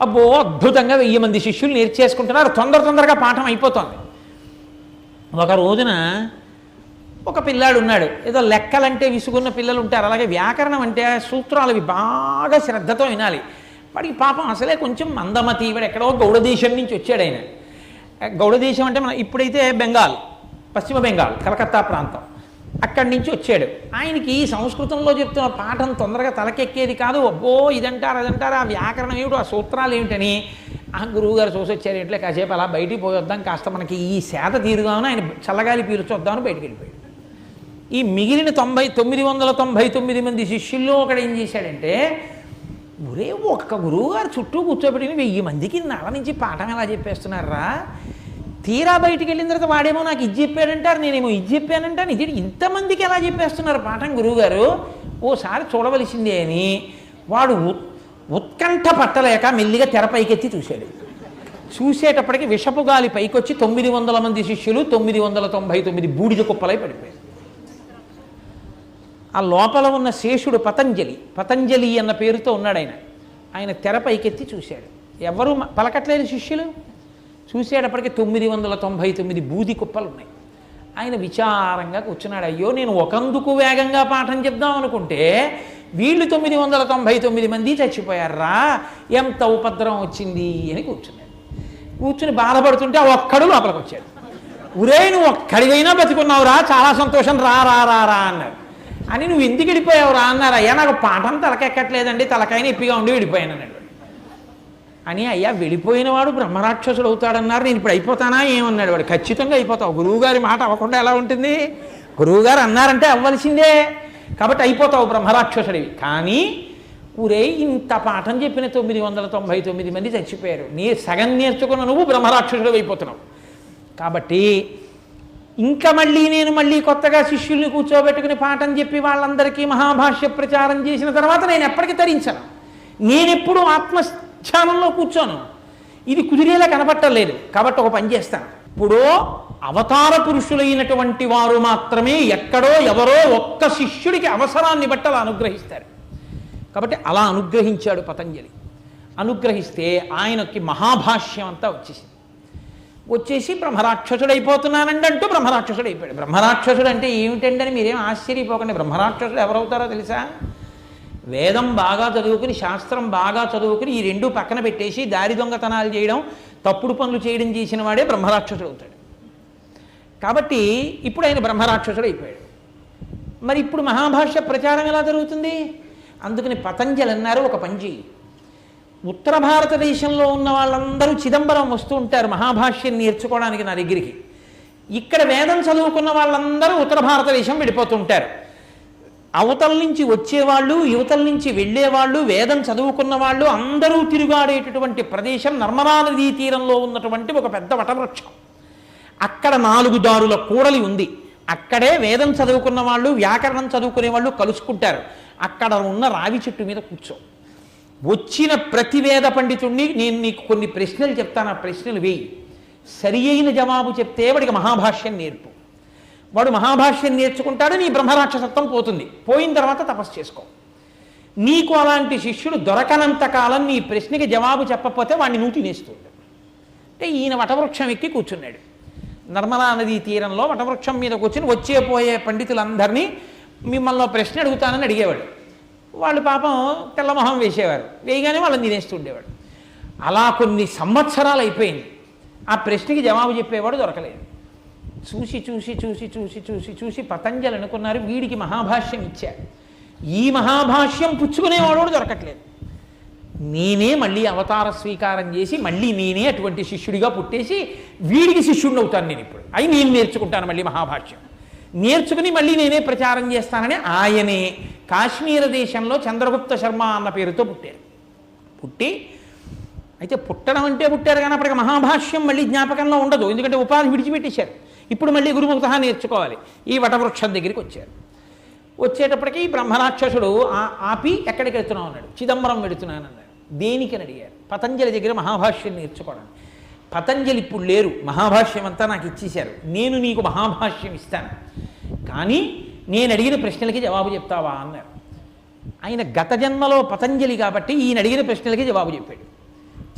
అబ్బో అద్భుతంగా 1000 మంది శిష్యులు నేర్చేసుకుంటున్నారు, తొందరగా పాఠం అయిపోతుంది. ఒక రోజున ఒక పిల్లాడు ఉన్నాడు, ఏదో లెక్కలంటే విసుగున్న పిల్లలు ఉంటారు, అలాగే వ్యాకరణం అంటే సూత్రాలు అవి బాగా శ్రద్ధతో వినాలి. వాడికి పాపం అసలే కొంచెం మందమతి, వాడు ఎక్కడో గౌడ దేశం నుంచి వచ్చాడు ఆయన. గౌడ దేశం అంటే మన ఇప్పుడైతే బెంగాల్, పశ్చిమ బెంగాల్, కలకత్తా ప్రాంతం, అక్కడి నుంచి వచ్చాడు. ఆయనకి సంస్కృతంలో చెప్తున్న పాఠం తొందరగా తలకెక్కేది కాదు. అబ్బో ఇదంటారు అదంటారు, ఆ వ్యాకరణం ఏమిటో, ఆ సూత్రాలు ఏమిటని ఆ గురువుగారు చూసొచ్చారు. ఇట్లా కాసేపు అలా బయటికి పోయొద్దాం, కాస్త మనకి ఈ సేద తీరుగాను ఆయన చల్లగాలి పీల్చొద్దామని బయటికి వెళ్ళిపోయాడు. ఈ మిగిలిన 999 మంది శిష్యుల్లో ఒకడు ఏం చేశాడంటే, ఒరే ఒక్క గురువుగారు చుట్టూ కూర్చోబెట్టిన 1000 మందికి నల నుంచి పాఠం ఎలా చెప్పేస్తున్నారా, తీరా బయటికి వెళ్ళిన తర్వాత వాడేమో నాకు ఇది చెప్పాడంటారు, నేనేమో ఇది చెప్పానంటాను, ఇది ఇంతమందికి ఎలా చెప్పేస్తున్నారు పాఠం గురువుగారు, ఓసారి చూడవలసిందే అని వాడు ఉత్కంఠ పట్టలేక మెల్లిగా తెరపైకెత్తి చూశాడు. చూసేటప్పటికి విషపు గాలి పైకొచ్చి 900 మంది శిష్యులు 999 బూడిద కుప్పలై పడిపోయారు. ఆ లోపల ఉన్న శేషుడు పతంజలి అన్న పేరుతో ఉన్నాడు ఆయన. ఆయన తెరపైకెత్తి చూశాడు, ఎవరు పలకట్లేదు శిష్యులు. చూసేటప్పటికి 999 బూది కుప్పలు ఉన్నాయి. ఆయన విచారంగా కూర్చున్నాడు. అయ్యో నేను ఒకందుకు వేగంగా పాఠం చెప్దాం అనుకుంటే వీళ్ళు 999 మంది చచ్చిపోయారా, ఎంత ఉపద్రవం వచ్చింది అని కూర్చున్నాడు. కూర్చుని బాధపడుతుంటే ఆ ఒక్కడు లోపలికి వచ్చాడు. ఉరే నువ్వు ఒక్కడివైనా బతికున్నావురా, చాలా సంతోషం, రా రా రా రా అన్నాడు. అని నువ్వు ఎందుకు వెళ్ళిపోయావురా అన్నారు. అయ్యా నాకు పాఠం తలకెక్కట్లేదండి, తలకాయని ఇప్పిగా ఉండి వెళ్ళిపోయాను అన్నాడు. అని అయ్యా వెళ్ళిపోయిన వాడు బ్రహ్మరాక్షసుడు అవుతాడన్నారు, నేను ఇప్పుడు అయిపోతానా ఏమన్నాడు. వాడు ఖచ్చితంగా అయిపోతావు, గురువుగారి మాట అవ్వకుండా ఎలా ఉంటుంది, గురువుగారు అన్నారంటే అవ్వాల్సిందే, కాబట్టి అయిపోతావు బ్రహ్మరాక్షసుడివి. కానీ ఊరే ఇంత పాఠం చెప్పిన 999 మంది చచ్చిపోయారు, సగం నేర్చుకున్న నువ్వు బ్రహ్మరాక్షసుడు అయిపోతున్నావు. కాబట్టి ఇంకా మళ్ళీ కొత్తగా శిష్యుల్ని కూర్చోబెట్టుకుని పాఠం చెప్పి వాళ్ళందరికీ మహాభాష్య ప్రచారం చేసిన తర్వాత నేను ఎప్పటికీ తరించను, నేనెప్పుడు ఆత్మస్థానంలో కూర్చోను, ఇది కుదిరేలా కనపట్టలేదు. కాబట్టి ఒక పని చేస్తాను, ఇప్పుడు అవతార పురుషులైనటువంటి వారు మాత్రమే ఎక్కడో ఎవరో ఒక్క శిష్యుడికి అవసరాన్ని బట్టి అలా అనుగ్రహిస్తారు. కాబట్టి అలా అనుగ్రహించాడు పతంజలి. అనుగ్రహిస్తే ఆయనకి మహాభాష్యం అంతా వచ్చేసి బ్రహ్మరాక్షసుడు అయిపోతున్నానండి అంటూ బ్రహ్మరాక్షసుడు అయిపోయాడు. బ్రహ్మరాక్షసుడు అంటే ఏమిటండి అని మీరేం ఆశ్చర్యపోకండి. బ్రహ్మరాక్షసుడు ఎవరవుతారో తెలుసా? వేదం బాగా చదువుకుని, శాస్త్రం బాగా చదువుకుని, ఈ రెండు పక్కన పెట్టేసి దారి దొంగతనాలు చేయడం, తప్పుడు పనులు చేయడం చేసిన వాడే బ్రహ్మరాక్షసుడు అవుతాడు. కాబట్టి ఇప్పుడు ఆయన బ్రహ్మరాక్షసుడు అయిపోయాడు. మరి ఇప్పుడు మహాభాష్య ప్రచారం ఎలా జరుగుతుంది? అందుకని పతంజలి అన్నారు, ఒక పని చెయ్యి, ఉత్తర భారతదేశంలో ఉన్న వాళ్ళందరూ చిదంబరం వస్తూ ఉంటారు మహాభాష్యం నేర్చుకోవడానికి నా దగ్గరికి. ఇక్కడ వేదం చదువుకున్న వాళ్ళందరూ ఉత్తర భారతదేశం వెళ్ళిపోతుంటారు. అవతల నుంచి వచ్చేవాళ్ళు, యువతల నుంచి వెళ్ళేవాళ్ళు, వేదం చదువుకున్న వాళ్ళు అందరూ తిరుగాడేటటువంటి ప్రదేశం నర్మదా నదీ తీరంలో ఉన్నటువంటి ఒక పెద్ద వటవృక్షం. అక్కడ 4 దారుల కూడలి ఉంది. అక్కడే వేదం చదువుకున్న వాళ్ళు, వ్యాకరణం చదువుకునే వాళ్ళు కలుసుకుంటారు. అక్కడ ఉన్న రావి చెట్టు మీద కూర్చో. వచ్చిన ప్రతి వేద పండితుడిని నేను నీకు కొన్ని ప్రశ్నలు చెప్తాను, ఆ ప్రశ్నలు వేయి, సరి అయిన జవాబు చెప్తే వాడికి మహాభాష్యం నేర్పు. వాడు మహాభాష్యం నేర్చుకుంటాడు, నీ బ్రహ్మరాక్షసత్వం పోతుంది. పోయిన తర్వాత తపస్సు చేసుకో. నీకు అలాంటి శిష్యుడు దొరకనంత కాలం నీ ప్రశ్నకి జవాబు చెప్పకపోతే వాడిని నువ్వు తినేస్తుంది. అంటే ఈయన వటవృక్షం ఎక్కి కూర్చున్నాడు. నర్మదా నదీ తీరంలో వటవృక్షం మీద కూర్చుని వచ్చే పోయే పండితులందరినీ మిమ్మల్ని ప్రశ్న అడుగుతానని అడిగేవాడు. వాళ్ళు పాపం తెల్లమొహం వేసేవారు, వేయగానే వాళ్ళని తినేస్తూ ఉండేవాడు. అలా కొన్ని సంవత్సరాలు అయిపోయింది. ఆ ప్రశ్నకి జవాబు చెప్పేవాడు దొరకలేదు. చూసి పతంజలి అనుకున్నారు, వీడికి మహాభాష్యం ఇచ్చారు, ఈ మహాభాష్యం పుచ్చుకునేవాడు దొరకట్లేదు, నేనే మళ్ళీ అవతార స్వీకారం చేసి మళ్ళీ నేనే అటువంటి శిష్యుడిగా పుట్టేసి వీడికి శిష్యుడిని అవుతాను నేను. ఇప్పుడు అవి నేను నేర్చుకుంటాను మళ్ళీ మహాభాష్యం, నేర్చుకుని మళ్ళీ నేనే ప్రచారం చేస్తానని ఆయనే కాశ్మీర దేశంలో చంద్రగుప్త శర్మ అన్న పేరుతో పుట్టారు. పుట్టి అయితే పుట్టడం అంటే పుట్టారు కానీ అప్పటికి మహాభాష్యం మళ్ళీ జ్ఞాపకంలో ఉండదు, ఎందుకంటే ఉపాధి విడిచిపెట్టేశారు. ఇప్పుడు మళ్ళీ గురుముఖత నేర్చుకోవాలి. ఈ వటవృక్షం దగ్గరికి వచ్చారు. వచ్చేటప్పటికి బ్రహ్మరాక్షసుడు ఆపి ఎక్కడికి వెళ్తున్నావు అన్నాడు. చిదంబరం వెళుతున్నాను అన్నాడు. దేనికని అడిగారు. పతంజలి దగ్గర మహాభాష్యం నేర్చుకోవడానికి. పతంజలి ఇప్పుడు లేరు, మహాభాష్యం అంతా నాకు ఇచ్చేశారు, నేను నీకు మహాభాష్యం ఇస్తాను, కానీ నేను అడిగిన ప్రశ్నలకి జవాబు చెప్తావా అన్నారు. ఆయన గత జన్మలో పతంజలి కాబట్టి ఈయన అడిగిన ప్రశ్నలకి జవాబు చెప్పాడు.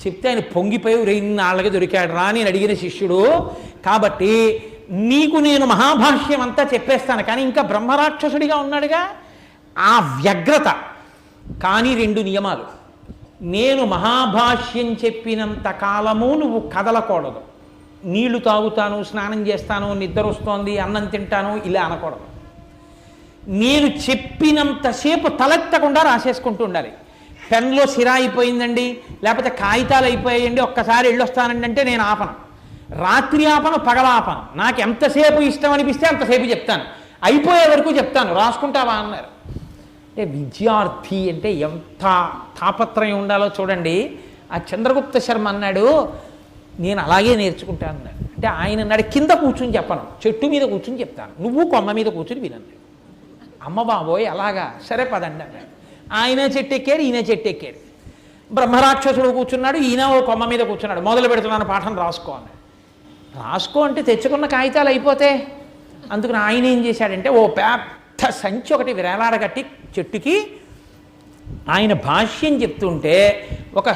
చెప్తే ఆయన పొంగిపోయి ఇన్నాళ్ళకి దొరికాడు రా అని అడిగిన శిష్యుడు. కాబట్టి నీకు నేను మహాభాష్యం అంతా చెప్పేస్తాను, కానీ ఇంకా బ్రహ్మరాక్షసుడిగా ఉన్నాడుగా ఆ వ్యగ్రత. కానీ 2 నియమాలు. నేను మహాభాష్యం చెప్పినంత కాలము నువ్వు కదలకూడదు. నీళ్లు తాగుతాను, స్నానం చేస్తాను, నిద్ర వస్తోంది, అన్నం తింటాను ఇలా అనకూడదు. నేను చెప్పినంతసేపు తలెత్తకుండా రాసేసుకుంటూ ఉండాలి. పెన్లో సిరా అయిపోయిందండి, లేకపోతే కాగితాలు అయిపోయాయండి, ఒక్కసారి వెళ్ళొస్తానండి అంటే నేను ఆపను. రాత్రి ఆపను, పగల ఆపను. నాకు ఎంతసేపు ఇష్టం అనిపిస్తే అంతసేపు చెప్తాను, అయిపోయే వరకు చెప్తాను. రాసుకుంటావా అన్నారు. అంటే విద్యార్థి అంటే ఎంత తాపత్రయం ఉండాలో చూడండి. ఆ చంద్రగుప్త శర్మ అన్నాడు నేను అలాగే నేర్చుకుంటాను అన్నాడు. అంటే ఆయన అన్నాడు కింద కూర్చుని చెప్పను, చెట్టు మీద కూర్చుని చెప్తాను, నువ్వు కొమ్మ మీద కూర్చుని వినన్నాడు. అమ్మ బాబోయ్ అలాగా, సరే పదండి అన్నాడు. ఆయన చెట్టు ఎక్కారు, ఈయన చెట్టు ఎక్కారు. బ్రహ్మరాక్షసుడు కూర్చున్నాడు, ఈయన ఓ కొమ్మ మీద కూర్చున్నాడు. మొదలు పెడుతున్నాను పాఠం, రాసుకో అన్నాడు. రాసుకో అంటే తెచ్చుకున్న కాగితాలు అయిపోతే, అందుకని ఆయన ఏం చేశాడంటే ఓ పెద్ద సంచి ఒకటి విరేలాడగట్టి చెట్టుకి ఆయన భాష్యం చెప్తుంటే ఒక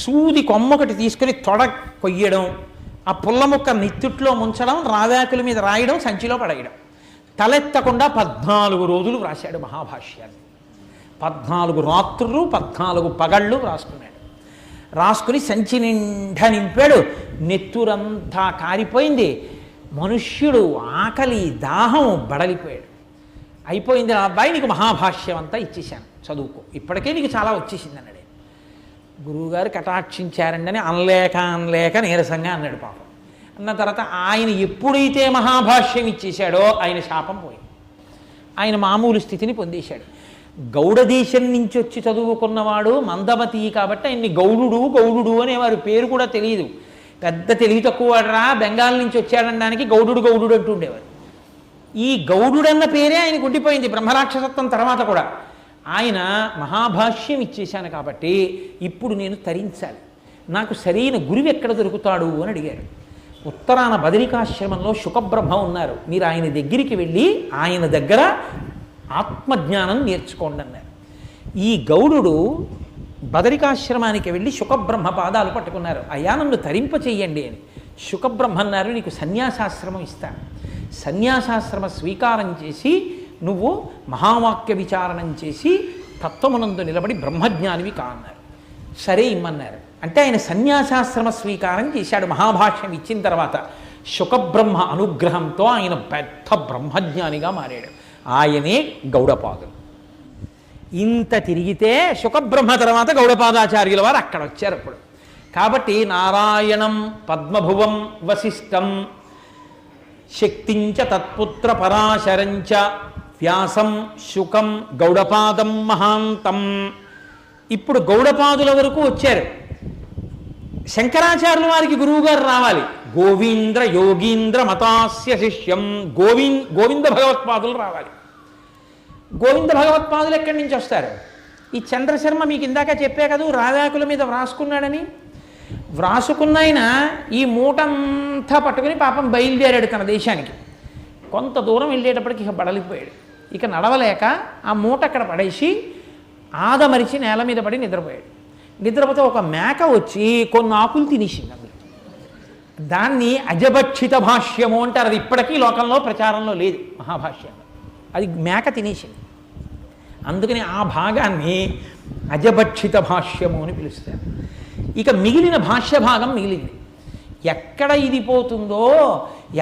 సూది కొమ్మ ఒకటి తీసుకుని తొడ కొయ్యడం, ఆ పుల్ల ముక్క నిత్తుట్లో ముంచడం, రావాకుల మీద రాయడం, సంచిలో పడేయడం. తలెత్తకుండా 14 రోజులు రాశాడు మహాభాష్యాన్ని. 14 రాత్రులు 14 పగళ్ళు రాసుకున్నాడు. రాసుకుని సంచి నిండా నింపాడు. నెత్తురంతా కారిపోయింది. మనుష్యుడు ఆకలి దాహం బడలిపోయాడు. అయిపోయింది నా అబ్బాయి, నీకు మహాభాష్యం అంతా ఇచ్చేశాను, చదువుకో, ఇప్పటికే నీకు చాలా వచ్చేసింది అన్నాడు. గురువుగారు కటాక్షించారండి అనలేక నీరసంగా అన్నాడు. పాపం అన్న తర్వాత ఆయన ఎప్పుడైతే మహాభాష్యం ఇచ్చేశాడో ఆయన శాపం పోయింది. ఆయన మామూలు స్థితిని పొందేశాడు. గౌడ దేశం నుంచి వచ్చి చదువుకున్నవాడు మందమతి కాబట్టి ఆయన్ని గౌడుడు అనేవారు. పేరు కూడా తెలియదు, పెద్ద తెలివి తక్కువ వాడరా, బెంగాల్ నుంచి వచ్చాడనడానికి గౌడుడు అంటుండేవారు. ఈ గౌడుడన్న పేరే ఆయనకు ఉండిపోయింది బ్రహ్మరాక్షసత్వం తర్వాత కూడా. ఆయన మహాభాష్యం ఇచ్చేశాను కాబట్టి ఇప్పుడు నేను తరించాలి, నాకు సరైన గురువు ఎక్కడ దొరుకుతాడు అని అడిగారు. ఉత్తరాన బదరికాశ్రమంలో శుకబ్రహ్మ ఉన్నారు, మీరు ఆయన దగ్గరికి వెళ్ళి ఆయన దగ్గర ఆత్మజ్ఞానం నేర్చుకోండి అన్నారు. ఈ గౌడుడు బదరికాశ్రమానికి వెళ్ళి శుకబ్రహ్మ పాదాలు పట్టుకున్నారు. అయ్యా నన్ను తరింప చెయ్యండి అని. శుకబ్రహ్మ అన్నారు నీకు సన్యాసాశ్రమం ఇస్తాను, సన్యాసాశ్రమ స్వీకారం చేసి నువ్వు మహావాక్య విచారణం చేసి తత్వమునందు నిలబడి బ్రహ్మజ్ఞానివి కా అన్నారు. సరే ఇమ్మన్నారు. అంటే ఆయన సన్యాసాశ్రమ స్వీకారం చేశాడు. మహాభాష్యం ఇచ్చిన తర్వాత శుకబ్రహ్మ అనుగ్రహంతో ఆయన పెద్ద బ్రహ్మజ్ఞానిగా మారాడు. ఆయనే గౌడపాదులు. ఇంత తిరిగితే శుకబ్రహ్మ తర్వాత గౌడపాదాచార్యుల వారు అక్కడ వచ్చారు అప్పుడు. కాబట్టి నారాయణం పద్మభువం వశిష్టం శక్తించ తత్పుత్ర పరాశరంచ వ్యాసం శుకం గౌడపాదం మహాంతం. ఇప్పుడు గౌడపాదుల వరకు వచ్చారు. శంకరాచార్యుల వారికి గురువుగారు రావాలి. గోవింద్ర యోగీంద్ర మతాస్య శిష్యం గోవింద భగవత్పాదులు రావాలి. గోవింద భగవత్పాదులు ఎక్కడి నుంచి వస్తారు? ఈ చంద్రశర్మ మీకు ఇందాక చెప్పే కదా రావాకుల మీద వ్రాసుకున్నాడని. వ్రాసుకున్న ఆయన ఈ మూటంతా పట్టుకుని పాపం బయలుదేరాడు తన దేశానికి. కొంత దూరం వెళ్ళేటప్పటికి ఇక బడలిపోయాడు. ఇక నడవలేక ఆ మూట అక్కడ పడేసి ఆదమరిచి నేల మీద పడి నిద్రపోయాడు. నిద్రపోతే ఒక మేక వచ్చి కొన్ని ఆకులు తినేసింది. అందులో దాన్ని అజభక్షిత భాష్యము అంటారు. అది ఇప్పటికీ లోకంలో ప్రచారంలో లేదు మహాభాష్యంలో. అది మేక తినేసింది. అందుకని ఆ భాగాన్ని అజభక్షిత భాష్యము అని పిలుస్తారు. ఇక మిగిలిన భాష్య భాగం మిగిలింది. ఎక్కడ ఇది పోతుందో,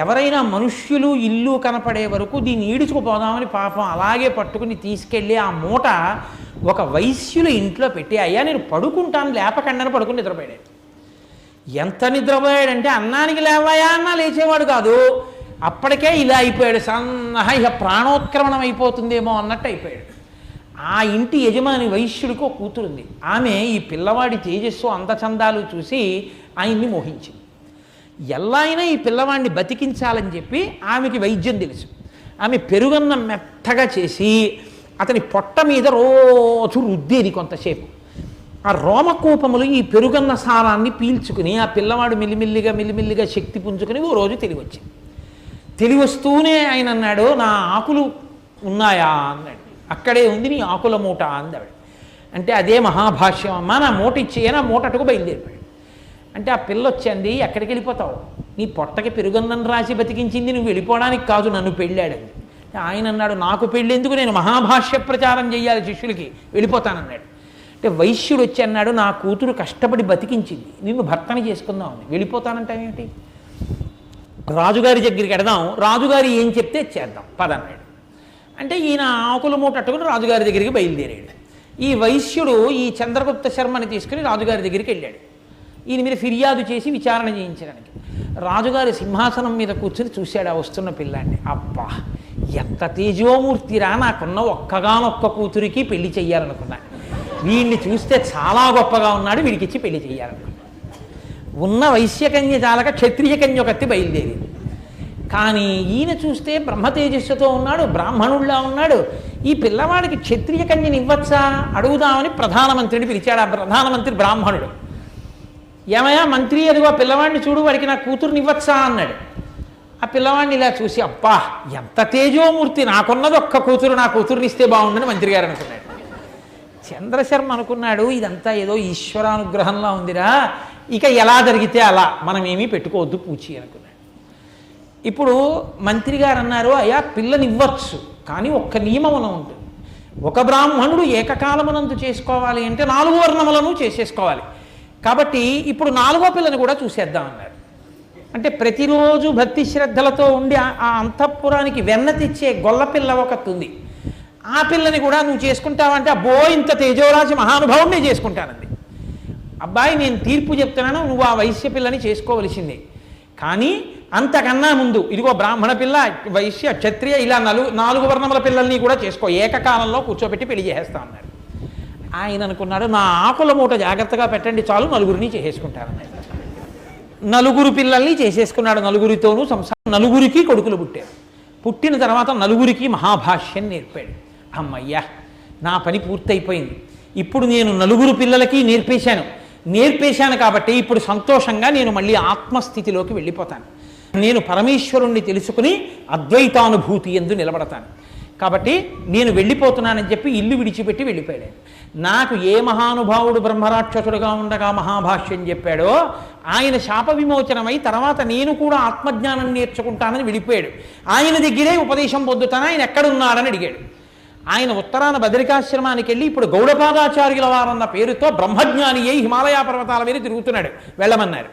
ఎవరైనా మనుష్యులు ఇల్లు కనపడే వరకు దీన్ని ఈడుచుకుపోదామని పాపం అలాగే పట్టుకుని తీసుకెళ్ళి ఆ మూట ఒక వైశ్యుల ఇంట్లో పెట్టి అయ్యా నేను పడుకుంటాను లేపకండని పడుకుని నిద్రపోయాడు. ఎంత నిద్రపోయాడంటే అన్నానికి లేవాయా అన్నా లేచేవాడు కాదు. అప్పటికే ఇలా అయిపోయాడు. సన్నహ ఇక ప్రాణోత్క్రమణం అయిపోతుందేమో అన్నట్టు అయిపోయాడు. ఆ ఇంటి యజమాని వైశ్యుడికి ఒక కూతురుంది. ఆమె ఈ పిల్లవాడి తేజస్సు అందచందాలు చూసి ఆయన్ని మోహించింది. ఎలా అయినా ఈ పిల్లవాడిని బతికించాలని చెప్పి ఆమెకి వైద్యం తెలుసు. ఆమె పెరుగన్నం మెత్తగా చేసి అతని పొట్ట మీద రోజు రుద్దేది కొంతసేపు. ఆ రోమకూపములు ఈ పెరుగన్న సారాన్ని పీల్చుకుని ఆ పిల్లవాడు మెల్లిమెల్లిగా శక్తి పుంజుకుని ఓ రోజు తెలివచ్చింది. తెలివస్తూనే ఆయన అన్నాడు నా ఆకులు ఉన్నాయా అన్నాడు. అక్కడే ఉంది నీ ఆకుల మూట అందాడు. అంటే అదే మహాభాష్యం అమ్మ, నా మూట ఇచ్చేయని ఆ మూటకు బయలుదేరిపోయాడు. అంటే ఆ పిల్ల వచ్చింది, ఎక్కడికి వెళ్ళిపోతావు, నీ పొట్టకి పెరుగన్నం రాసి బతికించింది నువ్వు వెళ్ళిపోవడానికి కాదు, నన్ను పెళ్ళాడండి. ఆయన అన్నాడు, నాకు పెళ్ళేందుకు, నేను మహాభాష్య ప్రచారం చేయాలి శిష్యులకి, వెళ్ళిపోతానన్నాడు. అంటే వైశ్యుడు వచ్చి అన్నాడు, నా కూతురు కష్టపడి బతికించింది, నిన్ను భర్తని చేసుకుందామని, వెళ్ళిపోతానంటావేమిటి, రాజుగారి దగ్గరికి వెడదాం, రాజుగారు ఏం చెప్తే చేద్దాం పదన్నాడు. అంటే ఈయన ఆకులు మూటట్టుకుని రాజుగారి దగ్గరికి బయలుదేరాడు. ఈ వైశ్యుడు ఈ చంద్రగుప్త శర్మని తీసుకుని రాజుగారి దగ్గరికి వెళ్ళాడు, ఈయన మీద ఫిర్యాదు చేసి విచారణ చేయించడానికి. రాజుగారి సింహాసనం మీద కూర్చుని చూశాడు ఆ వస్తున్న పిల్లాన్ని. అబ్బా, ఎంత తేజోమూర్తిరా, నాకున్న ఒక్కగానొక్క కూతురికి పెళ్లి చెయ్యాలనుకున్నా, వీడిని చూస్తే చాలా గొప్పగా ఉన్నాడు, వీడికిచ్చి పెళ్లి చెయ్యాలనుకున్నా. ఉన్న వైశ్యకన్య చాలక క్షత్రియ కన్య ఒకత్తి బయలుదేరింది. కానీ ఈయన చూస్తే బ్రహ్మతేజస్సుతో ఉన్నాడు, బ్రాహ్మణుల్లా ఉన్నాడు, ఈ పిల్లవాడికి క్షత్రియ కన్యని ఇవ్వచ్చా అడుగుదామని ప్రధానమంత్రిని పిలిచాడు. ఆ ప్రధానమంత్రి బ్రాహ్మణుడు. ఏమయ్యా మంత్రి, అదిగో పిల్లవాడిని చూడు, వాడికి నా కూతురుని ఇవ్వచ్చా అన్నాడు. ఆ పిల్లవాడిని ఇలా చూసి, అబ్బా ఎంత తేజోమూర్తి, నాకున్నది ఒక్క కూతురు, నా కూతురుని ఇస్తే బాగుండని మంత్రి గారు అనుకున్నాడు. చంద్రశర్మ అనుకున్నాడు, ఇదంతా ఏదో ఈశ్వరానుగ్రహంలా ఉందిరా, ఇక ఎలా జరిగితే అలా, మనం ఏమీ పెట్టుకోవద్దు పూచి అనుకున్నాడు. ఇప్పుడు మంత్రి గారు అన్నారు, అయ్యా పిల్లని ఇవ్వచ్చు, కానీ ఒక్క నియమమున ఉంటుంది, ఒక బ్రాహ్మణుడు ఏకకాలమునందు చేసుకోవాలి అంటే 4 వర్ణములను చేసేసుకోవాలి, కాబట్టి ఇప్పుడు 4వ పిల్లని కూడా చూసేద్దామన్నారు. అంటే ప్రతిరోజు భక్తి శ్రద్ధలతో ఉండి ఆ అంతఃపురానికి వెన్న తెచ్చే గొల్లపిల్ల ఒకటి ఉంది, ఆ పిల్లని కూడా నువ్వు చేసుకుంటావంటే, అబ్బో ఇంత తేజోరాశి మహానుభావుడిని చేసుకుంటానండి. అబ్బాయి నేను తీర్పు చెప్తున్నాను, నువ్వు ఆ వైశ్య పిల్లని చేసుకోవలసిందే, కానీ అంతకన్నా ముందు ఇదిగో బ్రాహ్మణ పిల్ల, వైశ్య, క్షత్రియ, ఇలా 4 వర్ణముల పిల్లల్ని కూడా చేసుకో, ఏకకాలంలో కూర్చోబెట్టి పెళ్లి చేసేస్తా అన్నాడు. ఆయన అనుకున్నాడు, నా ఆకుల మూట జాగ్రత్తగా పెట్టండి చాలు, 4గురిని చేసేసుకుంటానన్నాడు. 4 పిల్లల్ని చేసేసుకున్నాడు, 4గురితోనూ సంసారం. 4గురికి కొడుకులు పుట్టారు. పుట్టిన తర్వాత 4గురికి మహాభాష్యం నేర్పాడు. అమ్మయ్యా, నా పని పూర్తయిపోయింది, ఇప్పుడు నేను 4 పిల్లలకి నేర్పేశాను కాబట్టి ఇప్పుడు సంతోషంగా నేను మళ్ళీ ఆత్మస్థితిలోకి వెళ్ళిపోతాను, నేను పరమేశ్వరుణ్ణి తెలుసుకుని అద్వైతానుభూతి ఎందు నిలబడతాను, కాబట్టి నేను వెళ్ళిపోతున్నానని చెప్పి ఇల్లు విడిచిపెట్టి వెళ్ళిపోయాడు. నాకు ఏ మహానుభావుడు బ్రహ్మరాక్షసుడుగా ఉండగా మహాభాష్యం చెప్పాడో ఆయన శాప విమోచనమై తర్వాత నేను కూడా ఆత్మజ్ఞానం నేర్చుకుంటానని వెళ్ళిపోయాడు. ఆయన దగ్గరే ఉపదేశం పొందుతాను, ఆయన ఎక్కడున్నాడని అడిగాడు. ఆయన ఉత్తరాన బదరికాశ్రమానికి వెళ్ళి ఇప్పుడు గౌడపాదాచార్యుల వారన్న పేరుతో బ్రహ్మజ్ఞాని అయి హిమాలయ పర్వతాల మీద తిరుగుతున్నాడు, వెళ్ళమన్నారు.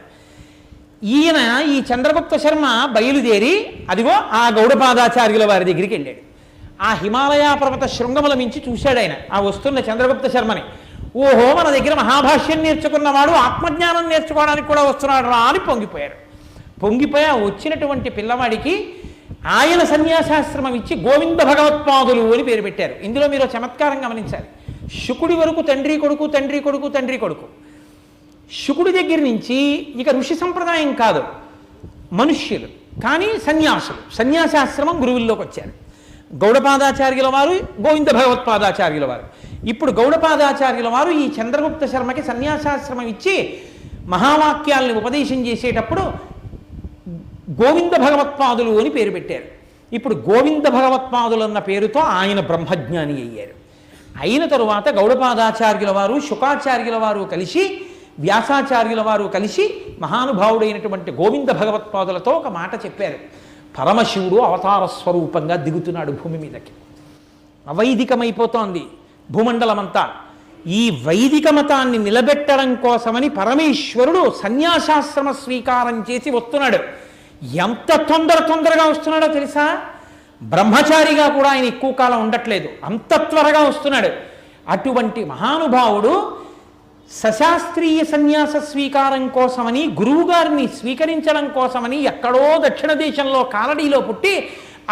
ఈయన ఈ చంద్రగుప్త శర్మ బయలుదేరి అదిగో ఆ గౌడపాదాచార్యుల వారి దగ్గరికి వెళ్ళాడు. ఆ హిమాలయ పర్వత శృంగముల మించి చూశాడు ఆయన ఆ వస్తున్న చంద్రగుప్త శర్మని. ఓహో, మన దగ్గర మహాభాష్యం నేర్చుకున్నవాడు ఆత్మజ్ఞానం నేర్చుకోవడానికి కూడా వస్తున్నాడు రా అని పొంగిపోయి ఆ వచ్చినటువంటి పిల్లవాడికి ఆయన సన్యాసాశ్రమం ఇచ్చి గోవింద భగవత్పాదులు అని పేరు పెట్టారు. ఇందులో మీరు చమత్కారం గమనించాలి. శుకుడి వరకు తండ్రి కొడుకు. శుకుడి దగ్గర నుంచి ఇక ఋషి సంప్రదాయం కాదు, మనుష్యులు, కానీ సన్యాసాశ్రమం గురువుల్లోకి వచ్చారు. గౌడపాదాచార్యుల వారు, గోవింద భగవత్పాదాచార్యుల వారు. ఇప్పుడు గౌడపాదాచార్యుల వారు ఈ చంద్రగుప్త శర్మకి సన్యాసాశ్రమం ఇచ్చి మహావాక్యాలను ఉపదేశం చేసేటప్పుడు గోవింద భగవత్పాదులు అని పేరు పెట్టారు. ఇప్పుడు గోవింద భగవత్పాదులు అన్న పేరుతో ఆయన బ్రహ్మజ్ఞాని అయ్యారు. అయిన తరువాత గౌడపాదాచార్యుల వారు, శుకాచార్యుల వారు కలిసి, వ్యాసాచార్యుల వారు కలిసి మహానుభావుడైనటువంటి గోవింద భగవత్పాదులతో ఒక మాట చెప్పారు. పరమశివుడు అవతార స్వరూపంగా దిగుతున్నాడు భూమి మీదకి, అవైదికమైపోతోంది భూమండలమంతా. ఈ వైదిక మతాన్ని నిలబెట్టడం కోసమని పరమేశ్వరుడు సన్యాసాశ్రమ స్వీకారం చేసి వస్తున్నాడు. ఎంత తొందరగా వస్తున్నాడో తెలుసా? బ్రహ్మచారిగా కూడా ఆయన ఎక్కువ కాలం ఉండట్లేదు, అంత త్వరగా వస్తున్నాడు. అటువంటి మహానుభావుడు సశాస్త్రీయ సన్యాస స్వీకారం కోసమని, గురువుగారిని స్వీకరించడం కోసమని ఎక్కడో దక్షిణ దేశంలో కాలడీలో పుట్టి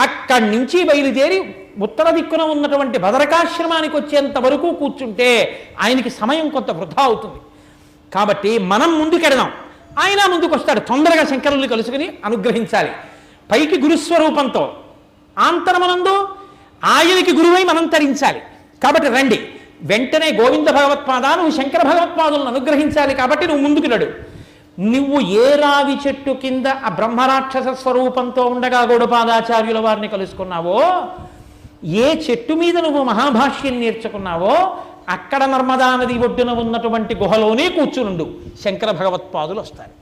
అక్కడి నుంచి బయలుదేరి ఉత్తర దిక్కున ఉన్నటువంటి భద్రకాశ్రమానికి వచ్చేంత వరకు కూర్చుంటే ఆయనకి సమయం కొంత వృధా అవుతుంది. కాబట్టి మనం ముందుకెడదాం, ఆయన ముందుకు వస్తాడు. తొందరగా శంకరుల్ని కలుసుకుని అనుగ్రహించాలి. పైకి గురుస్వరూపంతో, ఆంతరమనందు ఆయనకి గురువై మనం తరించాలి. కాబట్టి రండి, వెంటనే గోవింద భగవత్పాద, నువ్వు శంకర భగవత్పాదులను అనుగ్రహించాలి, కాబట్టి నువ్వు ముందుకు నడు. నువ్వు ఏ రావి చెట్టు కింద ఆ బ్రహ్మరాక్షస స్వరూపంతో ఉండగా గౌడపాదాచార్యుల వారిని కలుసుకున్నావో, ఏ చెట్టు మీద నువ్వు మహాభాష్యం నేర్చుకున్నావో అక్కడ నర్మదా నది ఒడ్డున ఉన్నటువంటి గుహలోనే కూర్చునుండు శంకర భగవత్పాదులు వస్తారు.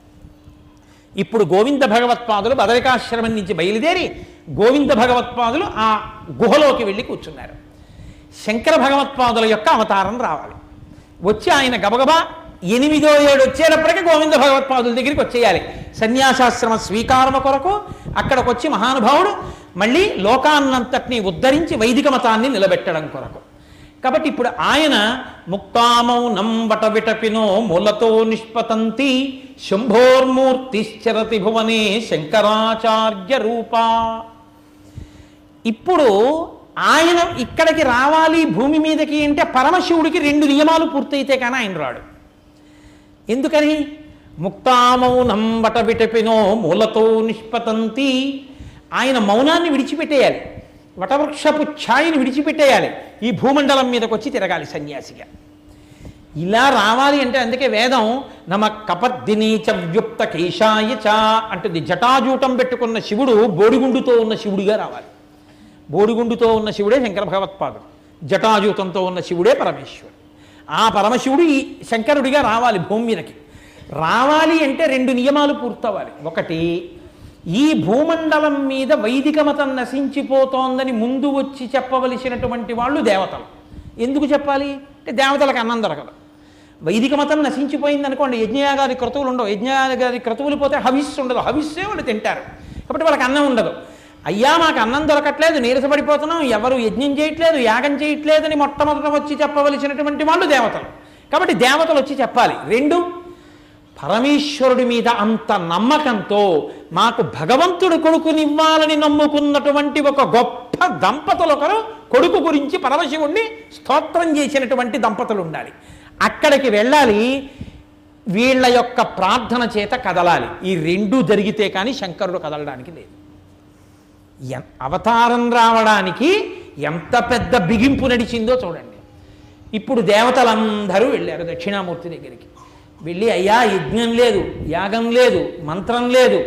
ఇప్పుడు గోవింద భగవత్పాదులు బదరికాశ్రమం నుంచి బయలుదేరి గోవింద భగవత్పాదులు ఆ గుహలోకి వెళ్ళి కూర్చున్నారు. శంకర భగవత్పాదుల యొక్క అవతారం రావాలి. వచ్చి ఆయన గబగబా 8వ ఏడు వచ్చేటప్పటికీ గోవింద భగవత్పాదుల దగ్గరికి వచ్చేయాలి. సన్యాసాశ్రమ స్వీకారమ కొరకు అక్కడికి వచ్చి మహానుభావుడు మళ్ళీ లోకాన్నంతటినీ ఉద్ధరించి వైదిక మతాన్ని నిలబెట్టడం కొరకు. కాబట్టి ఇప్పుడు ఆయన ముక్తామౌనం వటవిటపినో మూలతో నిష్పతంతి శంభోర్మూర్తిశ్చరతి భువనే శంకరాచార్య రూపా. ఇప్పుడు ఆయన ఇక్కడికి రావాలి భూమి మీదకి అంటే పరమశివుడికి 2 నియమాలు పూర్తయితే కానీ ఆయన రాడు. ఎందుకని? ముక్తామౌనం వటవిటపినో మూలతో నిష్పతంతి. ఆయన మౌనాన్ని విడిచిపెట్టేయాలి, వటవృక్షపు ఛాయని విడిచిపెట్టేయాలి, ఈ భూమండలం మీదకి వచ్చి తిరగాలి సన్యాసిగా. ఇలా రావాలి అంటే అందుకే వేదం నమ కపర్దినీచ వ్యుక్త కేశాయ చ అంటుంది. జటాజూటం పెట్టుకున్న శివుడు బోడిగుండుతో ఉన్న శివుడిగా రావాలి. బోడిగుండుతో ఉన్న శివుడే శంకర భగవత్పాదుడు, జటాజూతంతో ఉన్న శివుడే పరమేశ్వరుడు. ఆ పరమశివుడు ఈ శంకరుడిగా రావాలి భూమి మీదకి. రావాలి అంటే 2 నియమాలు పూర్తవ్వాలి. ఒకటి, ఈ భూమండలం మీద వైదిక మతం నశించిపోతోందని ముందు వచ్చి చెప్పవలసినటువంటి వాళ్ళు దేవతలు. ఎందుకు చెప్పాలి అంటే దేవతలకు అన్నం దొరకదు. వైదిక మతం నశించిపోయింది అనుకోండి, యజ్ఞయాగాది క్రతువులు ఉండవు. యజ్ఞయాగాది క్రతువులు పోతే హవిస్సు ఉండదు, హవిస్సే వాళ్ళు తింటారు. కాబట్టి వాళ్ళకి అన్నం ఉండదు. అయ్యా మాకు అన్నం దొరకట్లేదు, నీరసపడిపోతున్నాం, ఎవరు యజ్ఞం చేయట్లేదు, యాగం చేయట్లేదని మొట్టమొదట వచ్చి చెప్పవలసినటువంటి వాళ్ళు దేవతలు. కాబట్టి దేవతలు వచ్చి చెప్పాలి. 2, పరమేశ్వరుడి మీద అంత నమ్మకంతో మాకు భగవంతుడు కొడుకునివ్వాలని నమ్ముకున్నటువంటి ఒక గొప్ప దంపతులు ఒకరు కొడుకు గురించి పరమశివుణ్ణి స్తోత్రం చేసినటువంటి దంపతులు ఉండాలి. అక్కడికి వెళ్ళాలి, వీళ్ళ యొక్క ప్రార్థన చేత కదలాలి. ఈ 2 జరిగితే కానీ శంకరుడు కదలడానికి లేదు. అవతారం రావడానికి ఎంత పెద్ద బిగింపు నడిచిందో చూడండి. ఇప్పుడు దేవతలందరూ వెళ్ళారు దక్షిణామూర్తి దగ్గరికి. వెళ్ళి అయ్యా యజ్ఞం లేదు, యాగం లేదు, మంత్రం లేదు,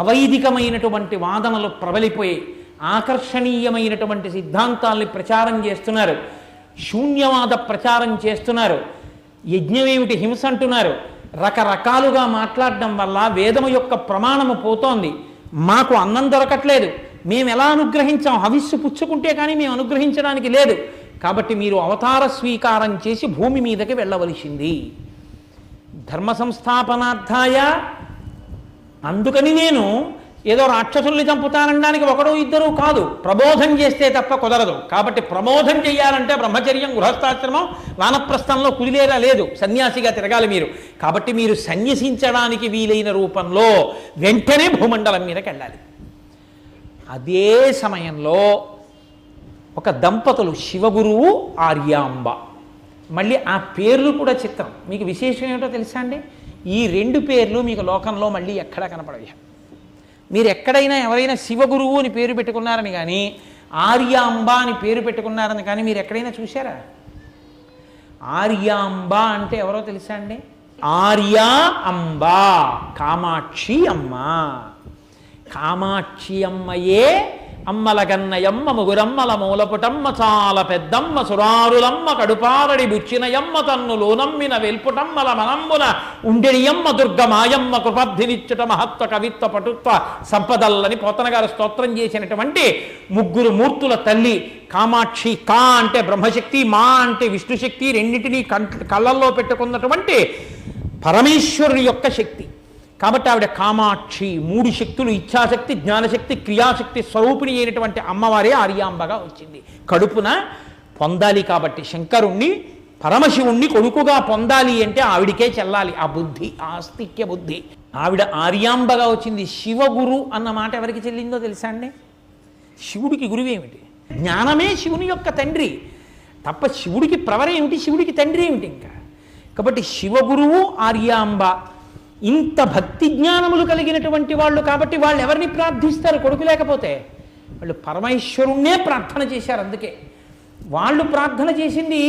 అవైదికమైనటువంటి వాదనలు ప్రబలిపోయి ఆకర్షణీయమైనటువంటి సిద్ధాంతాల్ని ప్రచారం చేస్తున్నారు, శూన్యవాద ప్రచారం చేస్తున్నారు, యజ్ఞం ఏమిటి హింస అంటున్నారు, రకరకాలుగా మాట్లాడడం వల్ల వేదము యొక్క ప్రమాణము పోతోంది, మాకు అన్నం దొరకట్లేదు, మేము ఎలా అనుగ్రహించాం, హవిస్సు పుచ్చుకుంటే కానీ మేము అనుగ్రహించడానికి లేదు, కాబట్టి మీరు అవతార స్వీకారం చేసి భూమి మీదకి వెళ్ళవలసింది ధర్మ సంస్థాపనార్థాయ. అందుకని నేను ఏదో రాక్షసుల్ని చంపుతానడానికి 1, 2 కాదు, ప్రబోధం చేస్తే తప్ప కుదరదు. కాబట్టి ప్రబోధం చేయాలంటే బ్రహ్మచర్యం, గృహస్థాశ్రమం, వానప్రస్థంలో కుదిలేలా లేదు, సన్యాసిగా తిరగాలి మీరు. కాబట్టి మీరు సన్యసించడానికి వీలైన రూపంలో వెంటనే భూమండలం మీదకి వెళ్ళాలి. అదే సమయంలో ఒక దంపతులు శివగురువు, ఆర్యాంబ. మళ్ళీ ఆ పేర్లు కూడా చిత్రం. మీకు విశేషం ఏమిటో తెలుసా అండి? ఈ 2 పేర్లు మీకు లోకంలో మళ్ళీ ఎక్కడా కనపడవు. మీరు ఎక్కడైనా ఎవరైనా శివగురువు అని పేరు పెట్టుకున్నారని కానీ, ఆర్యాంబ అని పేరు పెట్టుకున్నారని కానీ మీరు ఎక్కడైనా చూశారా? ఆర్యాంబ అంటే ఎవరో తెలుసా అండి? ఆర్యా అంబ, కామాక్షి అమ్మ. కామాక్షి అమ్మయే అమ్మలగన్నయమ్మ, ముగురమ్మల మూలపుటమ్మ, చాలా పెద్దమ్మ, సురారులమ్మ, కడుపారడి బుచ్చినయమ్మ, తన్నులోనమ్మిన వెల్పుటమ్మల మనంబున ఉండెడియమ్మ, దుర్గమాయమ్మ, కృపబ్ధినిచ్చుట మహత్వ కవిత్వ పటుత్వ సంపదల్లని పోతన గారు స్తోత్రం చేసినటువంటి 3 మూర్తుల తల్లి కామాక్షి. కా అంటే బ్రహ్మశక్తి, మా అంటే విష్ణుశక్తి, రెండింటినీ కళ్ళల్లో పెట్టుకున్నటువంటి పరమేశ్వరుని యొక్క శక్తి. కాబట్టి ఆవిడ కామాక్షి. 3 శక్తులు, ఇచ్ఛాశక్తి, జ్ఞానశక్తి, క్రియాశక్తి స్వరూపిణి అయినటువంటి అమ్మవారే ఆర్యాంబగా వచ్చింది. కడుపున పొందాలి కాబట్టి శంకరుణ్ణి, పరమశివుణ్ణి కొడుకుగా పొందాలి అంటే ఆవిడికే చెల్లాలి ఆ బుద్ధి, ఆ ఆస్తిక్య బుద్ధి. ఆవిడ ఆర్యాంబగా వచ్చింది. శివగురు అన్న మాట ఎవరికి చెల్లిందో తెలుసా అండి? శివుడికి గురువేమిటి? జ్ఞానమే శివుని యొక్క తండ్రి తప్ప శివుడికి ప్రవరేమిటి, శివుడికి తండ్రి ఏమిటి ఇంకా? కాబట్టి శివగురువు, ఆర్యాంబ ఇంత భక్తి జ్ఞానములు కలిగినటువంటి వాళ్ళు. కాబట్టి వాళ్ళు ఎవరిని ప్రార్థిస్తారు కొడుకు లేకపోతే? వాళ్ళు పరమేశ్వరుణ్ణే ప్రార్థన చేశారు. అందుకే వాళ్ళు ప్రార్థన చేసింది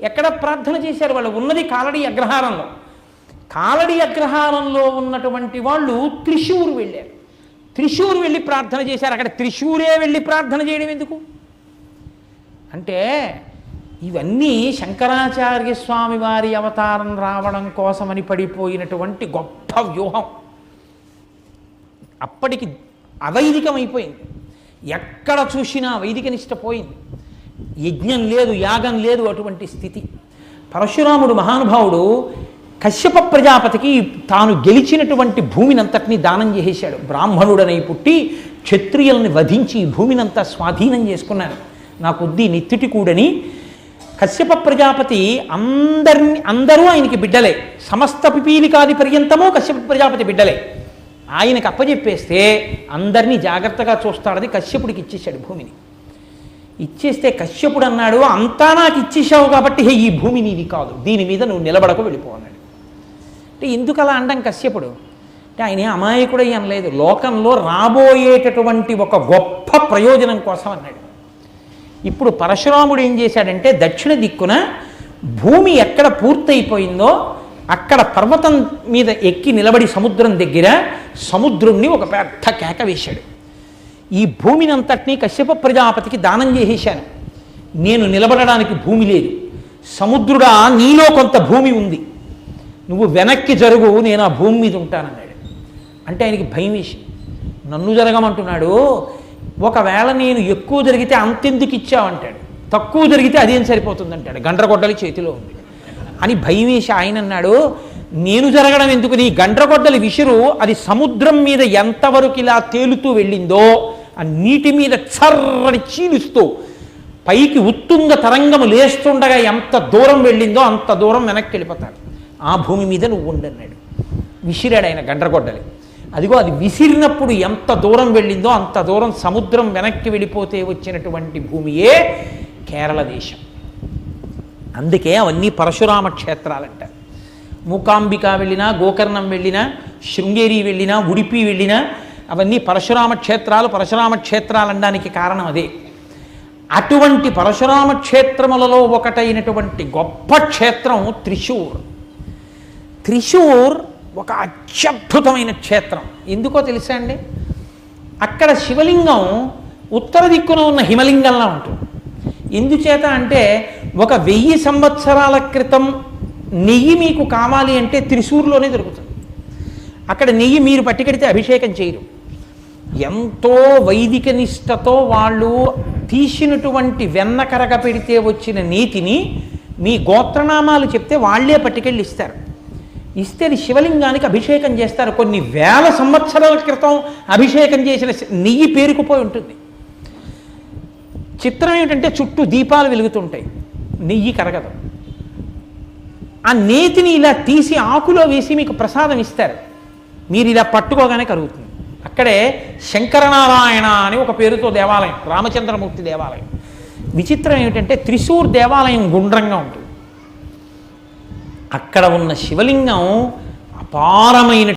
ఎక్కడ ప్రార్థన చేశారు? వాళ్ళు ఉన్నది కాలడి అగ్రహారంలో. కాలడి అగ్రహారంలో ఉన్నటువంటి వాళ్ళు త్రిశూరు వెళ్ళారు. త్రిశూరు వెళ్ళి ప్రార్థన చేశారు. అక్కడ త్రిశూరే వెళ్ళి ప్రార్థన చేయడం ఎందుకు అంటే ఇవన్నీ శంకరాచార్య స్వామి వారి అవతారం రావడం కోసమని పడిపోయినటువంటి గొప్ప వ్యూహం. అప్పటికి అవైదికమైపోయింది. ఎక్కడ చూసినా వైదిక నిష్ట పోయింది. యజ్ఞం లేదు, యాగం లేదు, అటువంటి స్థితి. పరశురాముడు మహానుభావుడు కశ్యప ప్రజాపతికి తాను గెలిచినటువంటి భూమినంతటినీ దానం చేసేశాడు. బ్రాహ్మణుడనై పుట్టి క్షత్రియుల్ని వధించి ఈ భూమినంతా స్వాధీనం చేసుకున్నాను, నా కొద్దీ నెత్తిటి కూడని. కశ్యప ప్రజాపతి అందరూ ఆయనకి బిడ్డలే. సమస్త పిపీలికాది పర్యంతమో కశ్యప ప్రజాపతి బిడ్డలే. ఆయనకు అప్పచెప్పేస్తే అందరినీ జాగ్రత్తగా చూస్తాడని కశ్యపుడికి ఇచ్చేశాడు భూమిని. ఇచ్చేస్తే కశ్యపుడు అన్నాడు, అంతా నాకు ఇచ్చేసావు కాబట్టి ఈ భూమి నీది కాదు, దీని మీద నువ్వు నిలబడకు, వెళ్ళిపో అన్నాడు. అంటే ఎందుకు అలా అండం కశ్యపుడు అంటే ఆయన అమాయకుడై అనలేదు, లోకంలో రాబోయేటటువంటి ఒక గొప్ప ప్రయోజనం కోసం అన్నాడు. ఇప్పుడు పరశురాముడు ఏం చేశాడంటే దక్షిణ దిక్కున భూమి ఎక్కడ పూర్తయిపోయిందో అక్కడ పర్వతం మీద ఎక్కి నిలబడి సముద్రం దగ్గర సముద్రుణ్ణి ఒక పెద్ద కేక వేశాడు. ఈ భూమిని అంతటినీ కశ్యప ప్రజాపతికి దానం చేసేశాను, నేను నిలబడడానికి భూమి లేదు. సముద్రుడా, నీలో కొంత భూమి ఉంది, నువ్వు వెనక్కి జరుగు, నేను ఆ భూమి మీద ఉంటానన్నాడు. అంటే ఆయనకి భయం వేసి, నన్ను జరగమంటున్నాడు, ఒకవేళ నేను ఎక్కువ జరిగితే అంతెందుకు ఇచ్చావంటాడు, తక్కువ జరిగితే అదేం సరిపోతుందంటాడు, గండ్రగొడ్డలి చేతిలో ఉంది అని భయం వేసి ఆయన అన్నాడు, నేను జరగడం ఎందుకు, నీ గండ్రగొడ్డలి విసురు అది సముద్రం మీద ఎంతవరకు ఇలా తేలుతూ వెళ్ళిందో ఆ నీటి మీద చర్రని చీలుస్తూ పైకి ఉత్తుంగ తరంగము లేస్తుండగా ఎంత దూరం వెళ్ళిందో అంత దూరం వెనక్కి వెళ్ళిపోతాడు, ఆ భూమి మీద నువ్వు ఉండన్నాడు. విసిరాడు ఆయన గండ్రగొడ్డలి. అదిగో అది విసిరినప్పుడు ఎంత దూరం వెళ్ళిందో అంత దూరం సముద్రం వెనక్కి వెళ్ళిపోతే వచ్చినటువంటి భూమియే కేరళ దేశం. అందుకే అవన్నీ పరశురామ క్షేత్రాలంటారు. మూకాంబిక వెళ్ళినా, గోకర్ణం వెళ్ళినా, శృంగేరి వెళ్ళినా, ఉడిపి వెళ్ళినా అవన్నీ పరశురామ క్షేత్రాలు. పరశురామ క్షేత్రాలు అనడానికి కారణం అదే. అటువంటి పరశురామ క్షేత్రములలో ఒకటైనటువంటి గొప్ప క్షేత్రం త్రిశూర్. త్రిశూర్ ఒక అత్యద్భుతమైన క్షేత్రం. ఎందుకో తెలుసా అండి, అక్కడ శివలింగం ఉత్తర దిక్కున ఉన్న హిమలింగంలా ఉంటుంది. ఎందుచేత అంటే 1000 సంవత్సరాల క్రితం నెయ్యి మీకు కావాలి అంటే త్రిశూర్లోనే దొరుకుతుంది. అక్కడ నెయ్యి మీరు పట్టుకెడితే అభిషేకం చేయరు. ఎంతో వైదిక నిష్టతో వాళ్ళు తీసినటువంటి వెన్న కరగ పెడితే వచ్చిన నీతిని మీ గోత్రనామాలు చెప్తే వాళ్లే పట్టుకెళ్ళి ఇస్తారు. ఇస్తే అది శివలింగానికి అభిషేకం చేస్తారు. కొన్ని వేల సంవత్సరాల క్రితం అభిషేకం చేసిన నెయ్యి పేరుకుపోయి ఉంటుంది. చిత్రం ఏమిటంటే చుట్టూ దీపాలు వెలుగుతుంటాయి, నెయ్యి కరగదు. ఆ నేతిని ఇలా తీసి ఆకులో వేసి మీకు ప్రసాదం ఇస్తారు, మీరు ఇలా పట్టుకోగానే కరుగుతుంది. అక్కడే శంకరనారాయణ అని ఒక పేరుతో దేవాలయం, రామచంద్రమూర్తి దేవాలయం. విచిత్రం ఏమిటంటే త్రిశూర్ దేవాలయం గుండ్రంగా ఉంటుంది. అక్కడ ఉన్న శివలింగం అపారమైనటువంటి